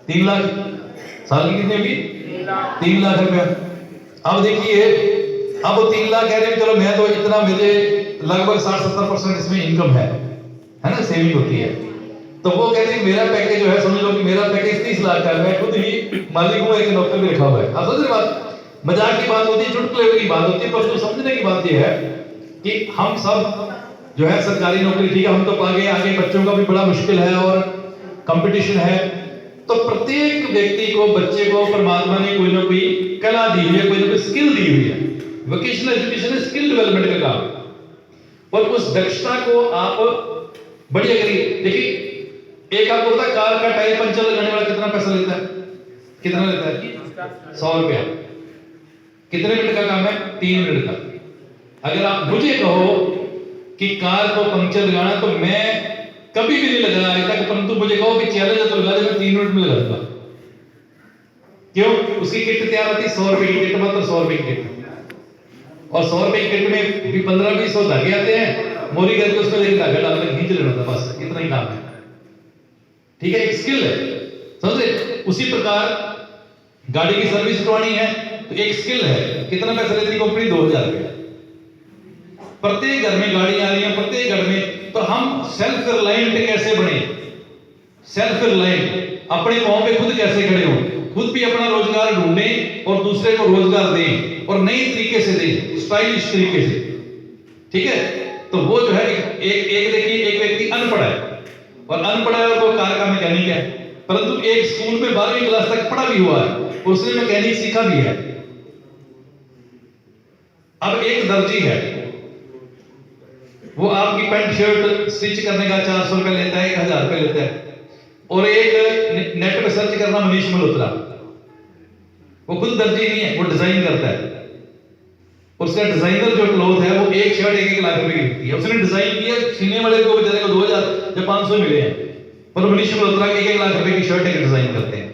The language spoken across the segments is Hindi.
3 लाख, साल की कितनी होगी? 3 लाख रुपया। अब देखिए, अब वो 3 लाख कह रहे हैं चलो मैं तो इतना, मेरे लगभग 60-70% इसमें इनकम है ना, सेविंग होती है। तो वो कहते हैं मेरा पैकेज जो है, समझ लो कि मेरा पैकेज 30 लाख का है, मैं खुद ही मालिक हूँ, एक नौकर भी रखा हुआ है। आप समझ रहे बात? मजाक की बात होती है, चुटकुले की बात होती है, पर उसको समझने की बात यह है कि हम सब जो है सरकारी नौकरी, ठीक है, हम तो आगे आगे बच्चों का भी बड़ा मुश्किल है और कंपटीशन है। तो प्रत्येक व्यक्ति को, बच्चे को परमात्मा ने कोई ना कोई कला दी हुई है, कोई ना कोई स्किल दी हुई है। वोकेशनल एजुकेशन स्किल डेवलपमेंट का काम, और उस दक्षता को आप बढ़िया करिए। देखिए, एक आपको पता कार का टायर पंचर लगाने वाला कितना पैसा लेता है? कितना लेता है? 100 रुपया। कितने मिनट का काम है? 3 मिनट का। अगर आप मुझे कहो कि कार को पंक्चर लगाना, तो मैं कभी भी नहीं लगाया आज तक, परंतु मुझे कहो कि चैलेंज है तो लगा दे, मैं 3 मिनट में लगा दूंगा। क्यों? उसकी किट तैयार होती है 100 रुपए की किट, मात्र 100 रुपए की किट, और 100 रुपए की किट में भी 15-20 धागे आते हैं, मोरी करके उसमें लेके धागा डालकर खींच लेना था, बस इतना ही काम है। ठीक है, एक स्किल है, समझे? उसी प्रकार गाड़ी की सर्विस करवानी है तो एक स्किल है। कितना पैसा लेती है कंपनी? 2000 रुपया। प्रत्येक घर में गाड़ी आ रही है, प्रत्येक घर में। तो हम सेल्फ रिलायंट कैसे बने? सेल्फ रिलायंट, अपने पांव पे खुद कैसे खड़े हो, खुद भी अपना रोजगार ढूंढें और दूसरे को रोजगार दें, और नई तरीके से दें, स्टाइलिश तरीके से। ठीक है? तो वो जो है एक देखिए, एक व्यक्ति अनपढ़ है, और अनपढ़ है और वो कार का मैकेनिक है, परंतु एक स्कूल में 12वीं क्लास तक पढ़ा भी हुआ है, उसने मैकेनिक सीखा भी है। अब एक दर्जी है, वो आपकी पैंट शर्ट स्टिच करने का 400 रुपए लेता है, 1000 रुपए लेता है। और एक नेट पे सर्च करना, मनीष मल्होत्रा, वो खुद दर्जी नहीं है, वो डिजाइन करता है। उसका डिजाइनर जो क्लॉथ है, वो एक शर्ट 1-1 लाख रुपए की बिकती है। उसने डिजाइन किया, सीने वाले को बेचारे को 2000 या 500 मिले हैं, पर मनीष मल्होत्रा 1-1 लाख रुपए की शर्ट एक डिजाइन करते हैं।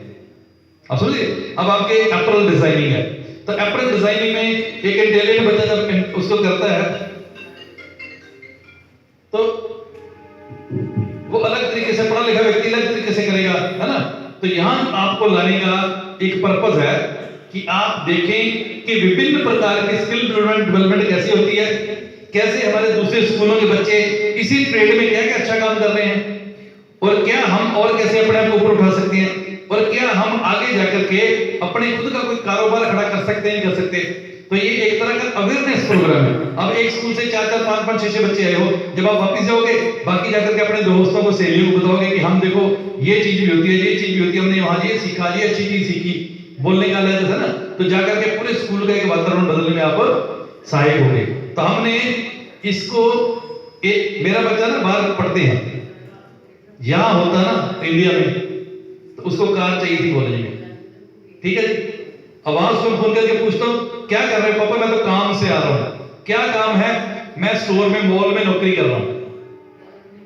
आप समझिए? अब आपके एप्पल डिजाइनिंग है, तो एप्पल डिजाइनिंग में एक इंटेलिजेंट बच्चा जब उसको करता है, तो वो अलग तरीके से, पढ़ा लिखा व्यक्ति अलग तरीके से करेगा, है ना? तो यहां आपको लाने का एक पर्पस है कि आप देखें कि विभिन्न प्रकार की स्किल डेवलपमेंट कैसे होती है, कैसे हमारे दूसरे स्कूलों के बच्चे इसी ट्रेड में क्या क्या अच्छा काम कर रहे हैं, और क्या हम और कैसे अपने आप को ऊपर उठा सकते हैं, और क्या हम आगे जाकर के अपने खुद का कोई कारोबार खड़ा कर सकते हैं, नहीं कर सकते। तो ये एक तरह का अवेयरनेस प्रोग्राम है। अब एक स्कूल से 4-4, 5-5, 6-6 बच्चे आए हो, जब आप वापस जाओगे, बाकी जाकर के अपने दोस्तों को, सहेलियों को बताओगे कि हम देखो ये चीज भी होती है, ये चीज भी होती है, हमने वहां ये सीखा, ये अच्छी चीज सीखी, बोलने का लहजा था ना, तो जाकर के पूरे स्कूल का एक वातावरण बदलने में आप सहायक होंगे। तो हमने इसको, मेरा बच्चा ना बाहर पढ़ते हैं, यहां होता ना इंडिया में, तो उसको कार चाहिए थी कॉलेज में। ठीक है जी, अब वहां उसको फोन करके पूछता हूं क्या कर रहे हो? पापा मैं तो काम से आ रहा हूं। क्या काम है? मैं स्टोर में, मॉल में नौकरी कर रहा हूं,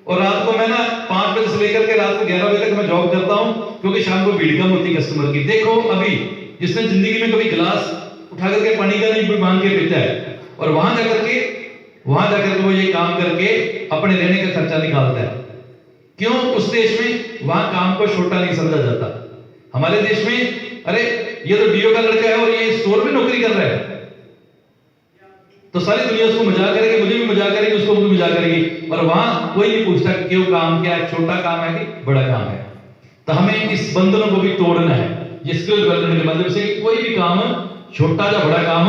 और रात को मैं ना 5 बजे से लेकर के रात को 11 बजे तक मैं जॉब करता हूं, क्योंकि शाम को भीड़ कम होती कस्टमर की। देखो, अभी जिसने जिंदगी में कभी गिलास उठा करके पानी का नहीं मांग के पीता है, और वहां जाकर के वो ये काम करके अपने रहने का खर्चा निकालता है। क्यों? उस देश में वहां काम को छोटा नहीं समझा जाता। हमारे देश में अरे ये तो डीओ का लड़का है और ये स्टोर में नौकरी कर रहा है, तो सारी दुनिया उसको मजाक करेगी, मुझे भी मजाक करेगी, उसको भी मजाक करेगी, और वहां कोई नहीं पूछता क्यों काम क्या है, छोटा काम है कि बड़ा काम है। तो हमें इस बंधनों को भी तोड़ना है, ये स्किल डेवलपमेंट के माध्यम से। कोई भी काम छोटा या बड़ा काम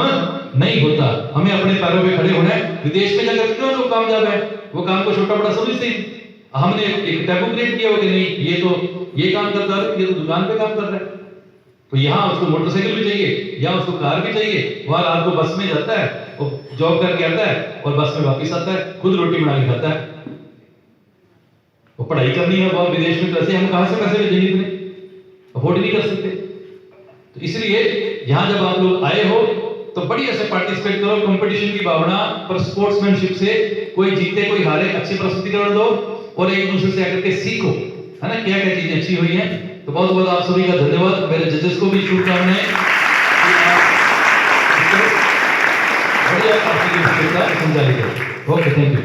नहीं होता, हमें अपने पैरों पे खड़े होना है। विदेश में जाकर क्यों लोग कामयाब है? वो काम को छोटा बड़ा समझते हैं। हमने एक टैबू क्रिएट किया हो कि नहीं, ये तो ये काम करता है, ये तो दुकान पे काम कर रहा है, तो यहाँ उसको मोटरसाइकिल भी चाहिए या उसको कार भी चाहिए। वहां रात को बस में जाता है, वो जॉब करके आता है और बस में वापस आता है, खुद रोटी बना के खाता है। वो पढ़ाई करनी है बहुत विदेश में, तो ऐसे हम कहां से पैसे भेजेंगे? इतने अफोर्ड नहीं कर सकते। तो इसलिए यहाँ जब आप लोग आए हो तो बढ़िया से पार्टिसिपेट करो, कंपटीशन की भावना पर स्पोर्ट्समैनशिप से, कोई जीते कोई हारे, अच्छे प्रस्तुतिकरण दो और एक दूसरे से आकर के सीखो, है ना, क्या क्या चीजें अच्छी हुई हैं। तो बहुत बहुत आप सभी का धन्यवाद, मेरे जजेस को भी शुभकामनाएं। बढ़िया संचालित है। Okay, thank you.